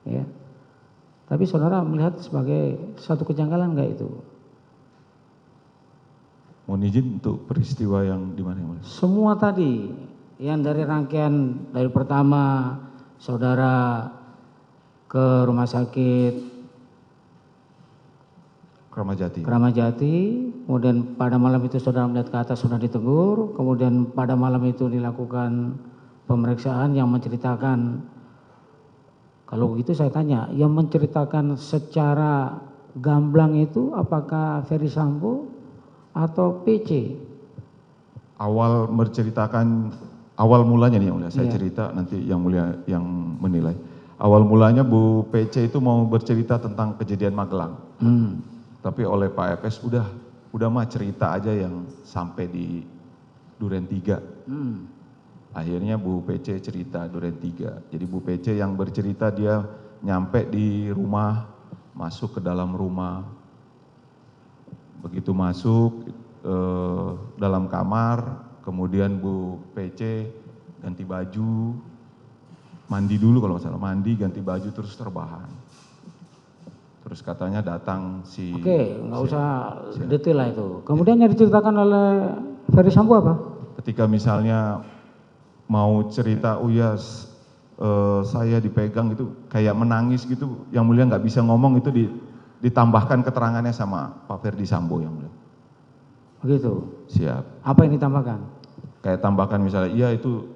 ya. Tapi saudara melihat sebagai satu kejanggalan enggak itu? Mohon izin untuk peristiwa yang di mana yang mulia? Semua tadi, yang dari rangkaian dari pertama saudara ke rumah sakit Kramajati, kemudian pada malam itu saudara melihat ke atas sudah ditegur, kemudian pada malam itu dilakukan pemeriksaan yang menceritakan, kalau begitu saya tanya, yang menceritakan secara gamblang itu apakah Ferry Sambo atau PC? Awal menceritakan, awal mulanya nih yang mulia, saya Iya. cerita nanti yang mulia yang menilai. Awal mulanya Bu PC itu mau bercerita tentang kejadian Magelang. Tapi oleh Pak FS udah mah cerita aja yang sampai di Duren 3. Akhirnya Bu PC cerita Duren 3. Jadi Bu PC yang bercerita dia nyampe di rumah, masuk ke dalam rumah. Begitu masuk dalam kamar, kemudian Bu PC ganti baju, mandi dulu kalau nggak salah, mandi, ganti baju terus terbahan. Terus katanya datang si... Oke, nggak usah detail lah itu. Kemudian yang diceritakan oleh Ferry Sambo apa? Ketika misalnya mau cerita, oh ya saya dipegang itu kayak menangis gitu, yang mulia nggak bisa ngomong itu ditambahkan keterangannya sama Pak Ferdi Sambo yang mulia. Begitu. Siap. Apa yang ditambahkan? Kayak tambahkan misalnya, iya itu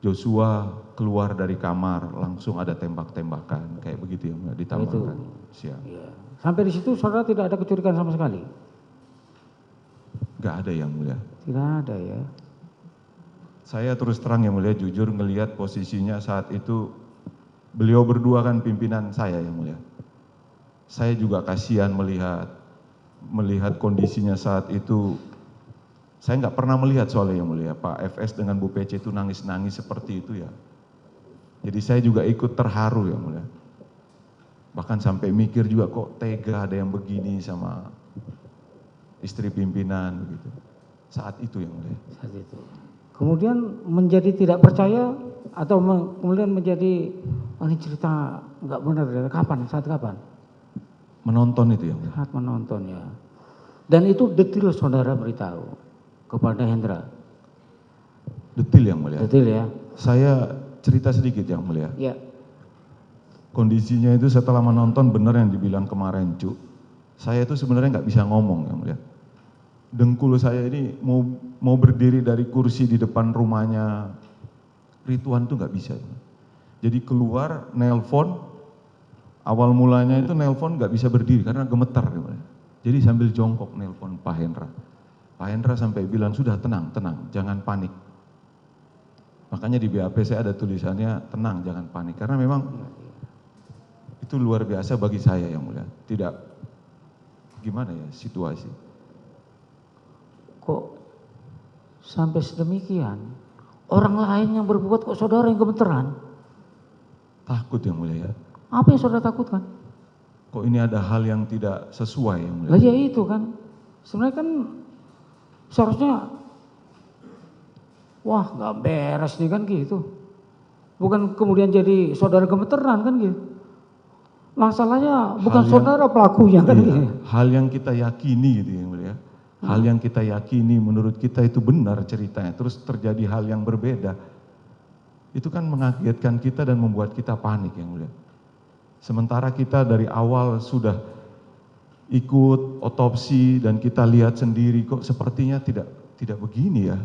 Joshua keluar dari kamar langsung ada tembak-tembakan kayak begitu yang ditambahkan. Siap. Ya. Sampai di situ saudara tidak ada kecurigaan sama sekali? Nggak ada yang mulia. Tidak ada ya. Saya terus terang yang mulia jujur ngelihat posisinya saat itu beliau berdua kan pimpinan saya yang mulia. Saya juga kasihan melihat kondisinya saat itu. Saya nggak pernah melihat soalnya yang mulia Pak FS dengan Bu PC itu nangis-nangis seperti itu ya. Jadi saya juga ikut terharu yang mulia. Bahkan sampai mikir juga kok tega ada yang begini sama istri pimpinan begitu. Saat itu yang mulia. Saat itu. Kemudian menjadi tidak percaya atau kemudian menjadi ini cerita nggak benar. Kapan? Saat kapan? Menonton itu yang mulia. Saat menonton ya. Dan itu detail saudara beritahu kepada Hendra. Detail yang mulia. Detail ya. Saya cerita sedikit yang mulia. Ya. Kondisinya itu setelah menonton benar yang dibilang kemarin Cu. Saya itu sebenarnya nggak bisa ngomong yang mulia. Dengkul saya ini mau berdiri dari kursi di depan rumahnya Rituan tuh nggak bisa. Jadi keluar nelpon, awal mulanya itu nelpon nggak bisa berdiri karena gemetar. Jadi sambil jongkok nelpon Pak Hendra. Pak Hendra sampai bilang sudah tenang, jangan panik. Makanya di BAP saya ada tulisannya tenang, jangan panik. Karena memang itu luar biasa bagi saya yang mulia. Tidak, gimana ya situasi. Kok sampai sedemikian? Orang lain yang berbuat kok saudara yang gemeteran? Takut yang mulia ya. Apa yang saudara takutkan? Kok ini ada hal yang tidak sesuai yang mulia. Lah ya itu kan. Sebenarnya kan seharusnya wah nggak beres nih kan gitu. Bukan kemudian jadi saudara gemeteran kan gitu. Masalahnya bukan saudara pelakunya kan gitu. Hal yang kita yakini gitu yang mulia. Hal yang kita yakini menurut kita itu benar ceritanya. Terus terjadi hal yang berbeda. Itu kan mengagetkan kita dan membuat kita panik yang mulia. Sementara kita dari awal sudah ikut otopsi dan kita lihat sendiri kok sepertinya tidak begini ya.